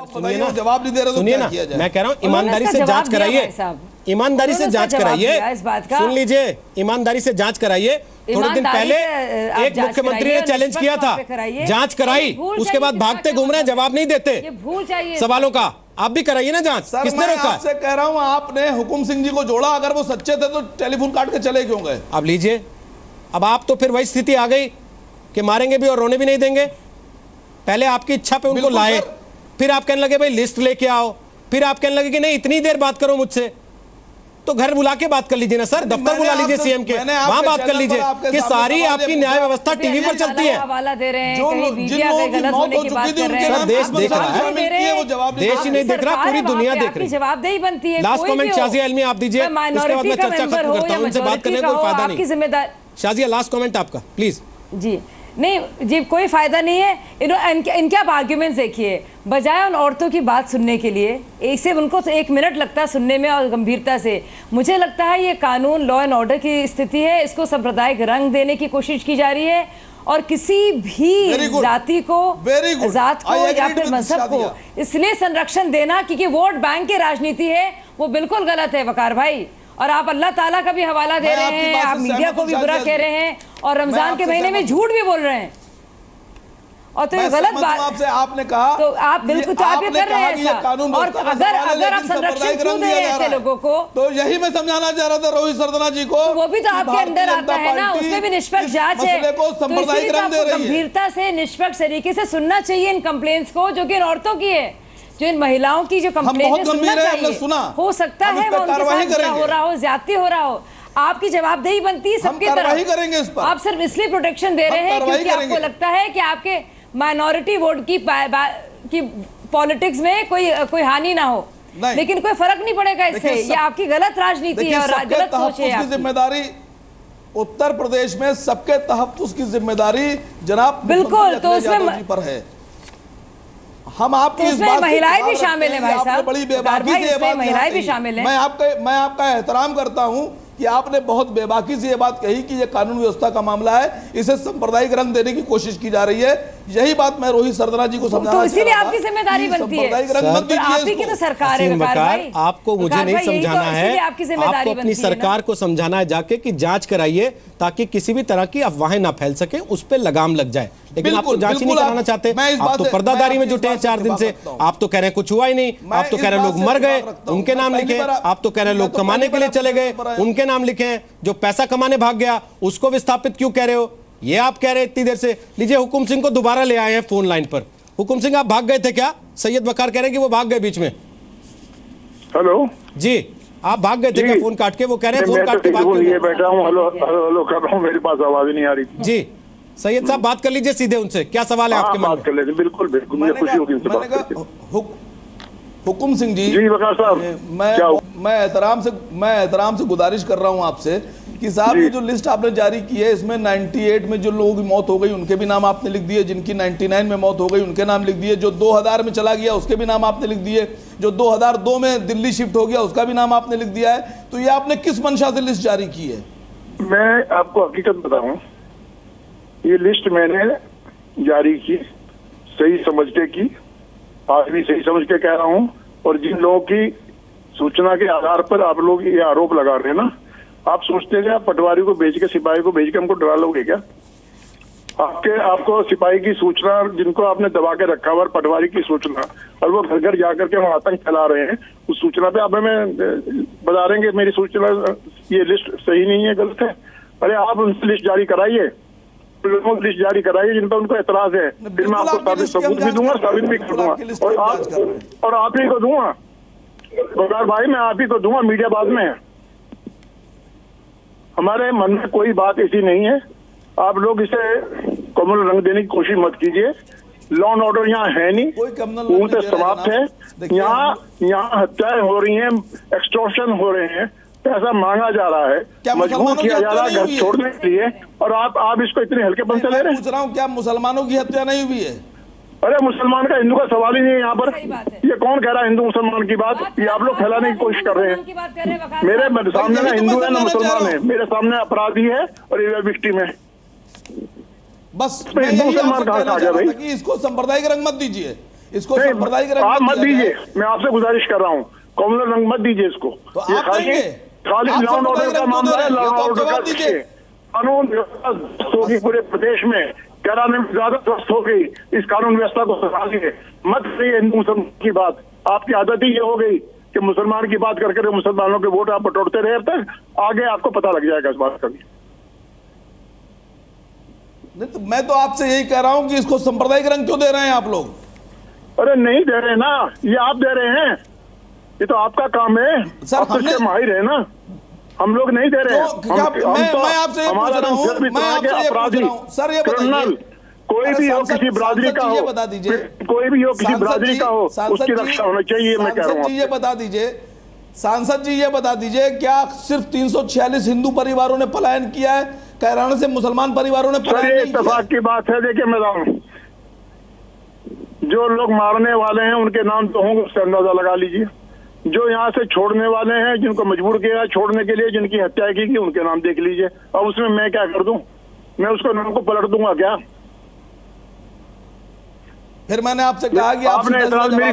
सुनिए ना, जवाब नहीं दे रहे, सुनिए ना, मैं कह रहा हूँ ईमानदारी से जांच कराइए, ईमानदारी से जांच कराइए, सुन लीजिए, ईमानदारी से जांच कराइए। थोड़े दिन पहले एक मुख्यमंत्री ने चैलेंज किया था, जांच कराई, उसके बाद भागते घूम रहे हैं, जवाब नहीं देते सवालों का। आप भी कराइए ना जांच, किसने रोका? आपसे कह रहा हूं, आपने हुकुम सिंह जी को जोड़ा, अगर वो सच्चे थे तो टेलीफोन काट के चले क्यों गए? अब लीजिए, अब आप तो फिर वही स्थिति आ गई कि मारेंगे भी और रोने भी नहीं देंगे। पहले आपकी इच्छा पे उनको लाए, फिर आप कहने लगे भाई लिस्ट लेके आओ, फिर आप कहने लगे कि नहीं इतनी देर बात करो मुझसे, तो घर बुला के बात कर लीजिए ना सर, दफ्तर बुला लीजिए सीएम के, वहां बात कर लीजिए कि सारी आपकी न्याय व्यवस्था टीवी पर चलती है। हवाला दे रहे हैं, गलत होने की बात कर रहे हैं। सर देश देख रहा है, देश ही नहीं देख रहा, पूरी दुनिया देख रही है। जवाबदेही बनती है। लास्ट कमेंट शाजिया आलमी आप दीजिए, उसके बाद मैं चर्चा खत्म करता हूं, उनसे बात करने का कोई फायदा नहीं। शाजिया लास्ट कमेंट आपका प्लीज। जी नहीं जी, कोई फायदा नहीं है। इनके आप आर्ग्यूमेंट्स देखिए, बजाय उन औरतों की बात सुनने के लिए, ऐसे उनको तो 1 मिनट लगता है सुनने में और गंभीरता से। मुझे लगता है ये कानून लॉ एंड ऑर्डर की स्थिति है, इसको सांप्रदायिक रंग देने की कोशिश की जा रही है और किसी भी जाति को, जात को या फिर मजहब को इसलिए संरक्षण देना क्योंकि वोट बैंक की राजनीति है, वो बिल्कुल गलत है वकार भाई। और आप अल्लाह ताला का भी हवाला दे रहे हैं, आप मीडिया को भी बुरा कह रहे हैं और रमजान के महीने में झूठ भी बोल रहे हैं, और तो ये गलत बात आपसे आपने कहा तो आप बिल्कुल तो आप ये कर रहे हैं ऐसा। और अगर आप संरक्षण क्यों दे रहे हैं ऐसे लोगों को, तो यही मैं समझाना चाह रहा था रोहित सरदना जी को, तो वो भी तो आपके अंदर आता है ना, उसमें भी निष्पक्ष जांच है, तो गंभीरता से निष्पक्ष तरीके से सुनना चाहिए इन कंप्लेंट्स को जो कि इन औरतों की है, जो इन महिलाओं की जो कंप्लेंट सुनना चाहिए। हो सकता है वो उनके साथ बुरा हो रहा हो, ज्यादती हो रहा हो, आपकी जवाबदेही बनती है सबके तरफ। करेंगे इस पर। आप सिर्फ इसलिए प्रोटेक्शन दे रहे हैं क्योंकि आपको लगता है कि आपके माइनॉरिटी वोट की पॉलिटिक्स में कोई हानि ना हो, लेकिन कोई फर्क नहीं पड़ेगा इससे। ये आपकी गलत राजनीति है और गलत सोच है। जिम्मेदारी उत्तर प्रदेश में सबके तहफ्फुज़ की जिम्मेदारी जनाब बिल्कुल, तो उसमें पर है। हम आपकी इस बात महिलाएं भी शामिल है भाई साहब, बड़ी बेबाकी से ये बात महिलाएं भी शामिल है। मैं आपका एहतराम करता हूं कि आपने बहुत बेबाकी से ये बात कही कि ये कानून व्यवस्था का मामला है, इसे सांप्रदायिक रंग देने की कोशिश की जा रही है। यही बात मैं रोहित सरदना जी को समझाना, तो इसीलिए आपकी जिम्मेदारी बनती है, आप ही की तो सरकार है। आपको मुझे नहीं समझाना है, आपको अपनी सरकार को समझाना है जाके कि जांच कराइए ताकि किसी भी तरह की अफवाहें ना फैल सके, उस पर लगाम लग जाए। लेकिन आप तो जांच ही नहीं कराना चाहते, आप तो पर्दादारी में जुटे हैं 4 दिन से। आप तो कह रहे हैं कुछ हुआ ही नहीं, आप तो कह रहे हैं लोग मर गए उनके नाम लिखे, आप तो कह रहे हैं लोग कमाने के लिए चले गए उनके नाम लिखे, जो पैसा कमाने भाग गया उसको विस्थापित क्यों कह रहे हो, ये आप कह रहे हैं इतनी देर से। लीजिए हुकुम सिंह को दोबारा ले आए हैं फोन लाइन पर। हुकुम सिंह आप भाग गए थे क्या? सैयद वकार कह रहे हैं कि वो भाग गए बीच में। हेलो जी, आप भाग गए थे क्या फोन काट के? वो कह रहे हैं फोन काट के बैठा हूँ, हेलो हेलो कर रहा हूँ, मेरे पास आवाज नहीं आ रही जी। सैयद साहब बात कर लीजिए सीधे उनसे, क्या सवाल है आपके मन में? बात कर लेते, बिल्कुल बिल्कुल, मुझे खुशी होगी। हुकुम सिंह जी वकार साहब, मैं एहतराम से गुजारिश कर रहा हूं आपसे कि साहब ये जो लिस्ट आपने जारी की है इसमें 98 में जो लोगों की मौत हो गई उनके भी नाम आपने लिख दिए, जिनकी 99 में मौत हो गई उनके नाम लिख दिए, जो 2000 में चला गया उसके भी नाम आपने लिख दिए, जो 2002 में दिल्ली शिफ्ट हो गया उसका भी नाम आपने लिख दिया है। तो ये आपने किस मंशा से लिस्ट जारी की है? मैं आपको हकीकत बताऊं, ये लिस्ट मैंने जारी की सही समझ के की, आज भी सही समझ के कह रहा हूँ। और जिन लोगों की सूचना के आधार पर आप लोग ये आरोप लगा रहे हैं ना, आप सोचते हैं आप पटवारी को भेज के, सिपाही को भेज के हमको डरा लोगे क्या? आपको सिपाही की सूचना, जिनको आपने दबा के रखा हुआ, पटवारी की सूचना, और वो घर घर जाकर के वहां आतंक फैला रहे हैं, उस सूचना पे आप हमें बता रहे हैं मेरी सूचना ये लिस्ट सही नहीं है, गलत है। अरे आप उनसे लिस्ट जारी कराइए, लोगों की लिस्ट जारी कराइए जिन पर उनको एतराज है, फिर मैं आपको सबूत भी दूंगा, साबित भी कर दूंगा, और आप ही को दूंगा बकार भाई, मैं आप ही को दूंगा, मीडिया बाद में है। हमारे मन में कोई बात ऐसी नहीं है, आप लोग इसे कम्युनल रंग देने की कोशिश मत कीजिए। लॉ एंड ऑर्डर यहाँ है नहीं, पूर्ण समाप्त है। यहाँ हत्याएं हो रही हैं, एक्सटॉर्शन हो रहे हैं, पैसा मांगा जा रहा है, मजबूर किया जा रहा है घर छोड़ने के लिए, और आप इसको इतने हल्केपन से ले रहे हैं। पूछ रहा हूँ क्या मुसलमानों की हत्या नहीं हुई है? अरे मुसलमान का हिंदू का सवाल ही नहीं है यहाँ पर। ये कौन कह रहा है हिंदू मुसलमान की बात? ये आप लोग फैलाने की कोशिश कर रहे हैं। मेरे सामने ना हिंदू है ना मुसलमान है, मेरे सामने अपराधी है और ये विक्टिम है। बस हिंदू मुसलमान कहाँ से आ गया भाई? इसको सांप्रदायिक रंग मत दीजिए, इसको सांप्रदायिक रंग आप मत दीजिए, मैं आपसे गुजारिश कर रहा हूँ, कॉमनल रंग मत दीजिए इसको। तो आप देंगे? खाली लॉ एंड ऑर्डर का मामला है, लॉ एंड ऑर्डर का कानून व्यवस्था होगी पूरे प्रदेश में, कैराने में ज्यादा ध्वस्त हो गई, इस कानून व्यवस्था को संभालिए, मत करिए हिंदू मुसलमान की बात। आपकी आदत ही ये हो गई कि मुसलमान की बात करके मुसलमानों के वोट आप बटोरते रहे, अब तक आगे आपको पता लग जाएगा इस बात का भी। नहीं तो मैं तो आपसे यही कह रहा हूं कि इसको सांप्रदायिक रंग क्यों दे रहे हैं आप लोग? अरे नहीं दे रहे ना, ये आप दे रहे हैं, ये तो आपका काम है सर, हमने माहिर है ना, हम लोग नहीं दे रहे हैं। मैं आपसे ये पूछ रहा हूं, सर ये बताइए, कोई भी हो किसी बिरादरी का हो, बता दीजिए, कोई भी हो किसी बिरादरी का हो, उसकी रक्षा होना चाहिए। मैं कह रहा हूं ये बता दीजिए, सांसद जी ये बता दीजिए, क्या सिर्फ 346 हिंदू परिवारों ने पलायन किया है, कैराना से मुसलमान परिवारों ने पलायन नहीं किया? इत्तेफाक की बात है। देखिए मैडम, जो लोग मारने वाले हैं उनके नाम तो होंगे, उससे अंदाजा लगा लीजिए। जो यहाँ से छोड़ने वाले हैं, जिनको मजबूर किया छोड़ने के लिए, जिनकी हत्या की उनके नाम देख लीजिए। अब उसमें मैं क्या कर दूं? मैं उसको नाम को पलट दूंगा क्या? फिर मैंने आपसे कहा कि आपने आपने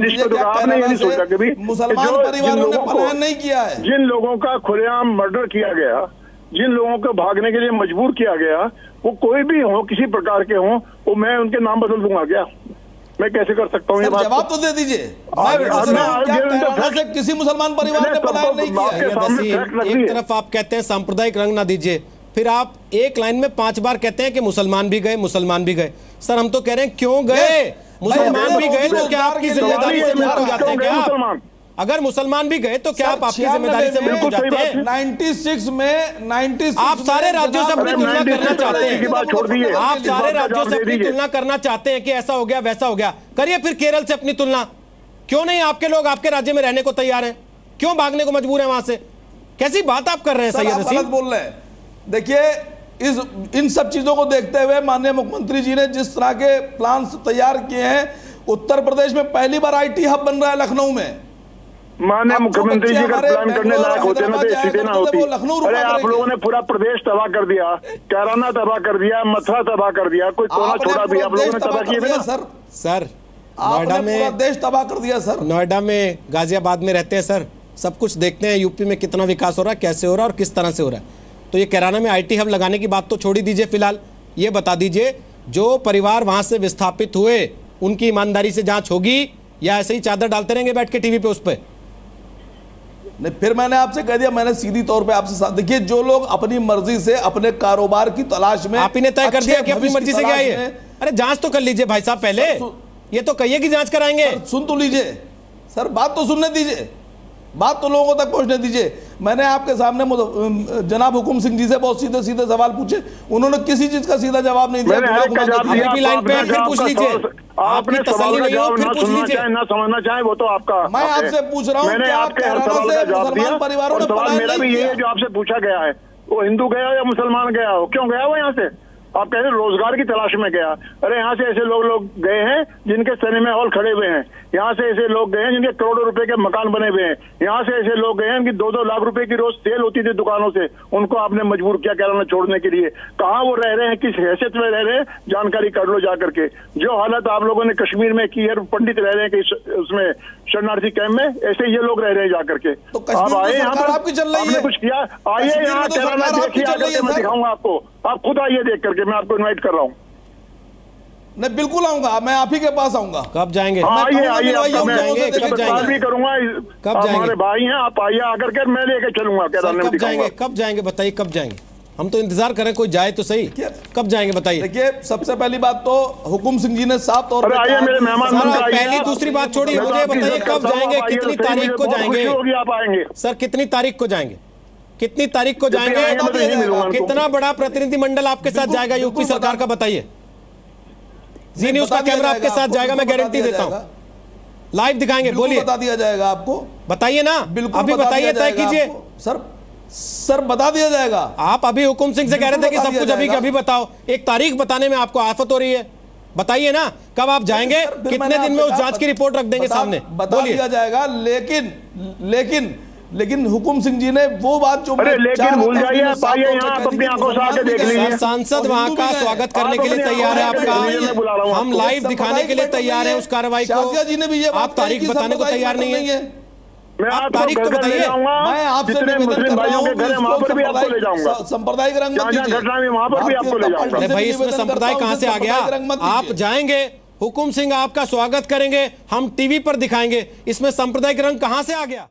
ये नहीं सोचा कभी मुसलमान परिवारों ने पलायन नहीं किया है? जिन लोगों का खुलेआम मर्डर किया गया, जिन लोगों को भागने के लिए मजबूर किया गया, वो कोई भी हो, किसी प्रकार के हो, वो मैं उनके नाम बदल दूंगा क्या? मैं कैसे कर सकता हूँ ये बात? जवाब तो दे दीजिए। किसी मुसलमान परिवार ने पलायन नहीं किया। एक तरफ आप कहते हैं सांप्रदायिक रंग ना दीजिए, फिर आप एक लाइन में 5 बार कहते हैं कि मुसलमान भी गए, मुसलमान भी गए। सर हम तो कह रहे हैं क्यों गए? मुसलमान भी गए तो क्या आपकी जिम्मेदारी से मुक्त हो जाते हैं क्या? अगर मुसलमान भी गए तो क्या आप आपकी जिम्मेदारी से मुक्त हो जाते हैं? 96 में आप सारे राज्यों से अपनी तुलना करना चाहते हैं, आप सारे राज्यों से अपनी तुलना करना चाहते हैं कि ऐसा हो गया वैसा हो गया। करिए फिर केरल से अपनी तुलना। क्यों नहीं आपके लोग आपके राज्य में रहने को तैयार हैं? क्यों भागने को मजबूर है वहां से? कैसी बात आप कर रहे हैं सैयद हसीन? बोल रहे हैं। देखिए इन सब चीजों को देखते हुए माननीय मुख्यमंत्री जी ने जिस तरह के प्लान तैयार किए हैं, उत्तर प्रदेश में पहली बार IT हब बन रहा है लखनऊ में। माननीय मुख्यमंत्री जी का प्लान करने लायक होते ना तो सीधे ना होती। अरे आप लोगों ने पूरा प्रदेश तबाह कर दिया, कैराना तबाह कर दिया, मथुरा तबाह कर दिया, कोई कोना छोड़ा भी आप लोगों ने तबाह किए थे ना सर। नोएडा में देश तबाह कर दिया सर। नोएडा में, गाजियाबाद में रहते हैं सर, सब कुछ देखते हैं यूपी में कितना विकास हो रहा है, कैसे हो रहा है और किस तरह से हो रहा है। तो ये कैराना में IT हब लगाने की बात तो छोड़ ही दीजिए फिलहाल। ये बता दीजिए जो परिवार वहां से विस्थापित हुए उनकी ईमानदारी से जांच होगी या ऐसे ही चादर डालते रहेंगे बैठ के टीवी पे उस पर? नहीं, फिर मैंने आपसे कह दिया, मैंने सीधी तौर पे आपसे साथ, देखिए जो लोग अपनी मर्जी से अपने कारोबार की तलाश में, आप ही ने तय कर दिया कि अपनी मर्जी से क्या है। अरे जांच तो कर लीजिए भाई साहब पहले, ये तो कहिए कि जांच कराएंगे। सुन तो लीजिए सर, बात तो सुनने दीजिए, बात तो लोगों तक पहुंचने दीजिए। मैंने आपके सामने जनाब हुकुम सिंह जी से बहुत सीधे सीधे सवाल पूछे, उन्होंने किसी चीज का सीधा जवाब नहीं दिया। लाइन पे फिर पूछ लीजिए, आपने सवाल का जवाब ना सुनना चाहे ना समझना चाहे वो तो आपका। मैं आपसे पूछ रहा हूँ, मैंने आपके हर सवाल का जवाब दिया और सवाल मेरा भी यही है जो आपसे पूछा गया है, वो हिंदू गया हो या मुसलमान गया हो, क्यों गया वो यहाँ से? आप कह रहे रोजगार की तलाश में गया। अरे यहाँ से ऐसे लोग गए हैं जिनके सिनेमा हॉल खड़े हुए हैं, यहाँ से ऐसे लोग गए हैं जिनके करोड़ों रुपए के मकान बने हुए हैं, यहाँ से ऐसे लोग गए हैं जिनकी 2-2 लाख रुपए की रोज सेल होती थी दुकानों से, उनको आपने मजबूर किया कैराना छोड़ने के लिए। कहाँ वो रह रहे हैं, किस हैसियत में रह रहे हैं, जानकारी कर लो जा करके। जो हालत आप लोगों ने कश्मीर में की है, पंडित रह रहे हैं कि उसमें शरणार्थी कैंप में, ऐसे ये लोग रह रहे हैं जाकर के। आप आए यहाँ पर, आपने कुछ किया, आइए यहाँ कैराना देखिए आकर, मैं दिखाऊंगा आपको। आप खुद आइए देख करके, मैं आपको इनवाइट कर रहा हूँ। नहीं बिल्कुल आऊंगा, मैं आप ही के पास आऊंगा। कब जाएंगे? आइए आइए, कब जाएंगे भी करूंगा, हमारे भाई हैं, आप आइए आकर के, मैं लेके चलूंगा कैराना में दिखाऊंगा। कब जाएंगे बताइए, कब जाएंगे? हम तो इंतजार करें कोई जाए तो सही, कब जाएंगे बताइए? देखिए सबसे पहली बात तो हुकुम सिंह जी ने साफ तौर पर, आइए मेरे मेहमान, पहली दूसरी बात छोड़िए, मुझे बताइए कब जाएंगे, कितनी तारीख को जाएंगे? आप आएंगे सर, कितनी तारीख को जाएंगे? कितनी तारीख को जाएंगे? कितना बड़ा प्रतिनिधिमंडल आपके साथ जाएगा यूपी सरकार का बताइए? जी न्यूज का कैमरा आपके साथ जाएगा, मैं गारंटी देता हूं, लाइव दिखाएंगे। बोलिए, बता दिया जाएगा आपको, बताइए ना, अभी बताइए, तय कीजिए। सर बता दिया जाएगा। आप अभी हुकुम सिंह से कह रहे थे कि सब कुछ अभी बताओ, एक तारीख बताने में आपको आफत हो रही है, बताइए ना कब आप जाएंगे, कितने दिन में उस जांच की रिपोर्ट रख देंगे सामने, बता दिया जाएगा। लेकिन लेकिन हुकुम सिंह जी ने वो बात जो लेकिन भूल जाइए, आप अपनी आंखों से आके देख लीजिए। सांसद वहां का स्वागत करने के लिए तैयार है आपका, हम लाइव दिखाने के लिए तैयार है उस कार्रवाई को। जी ने भी ये आप तारीख बताने को तैयार नहीं है। मैं आप तारीख तो बताइए, मैं आपसे मुस्लिम भाइयों के घर वहां पर भी आपको ले जाऊंगा, सांप्रदायिक रंग घटना में वहां पर भी आपको ले जाऊंगा। अरे भाई इसमें संप्रदाय कहां से आ गया? आप जाएंगे, हुकुम सिंह आपका स्वागत करेंगे, हम टीवी पर दिखाएंगे, इसमें सांप्रदायिक रंग कहां से आ गया?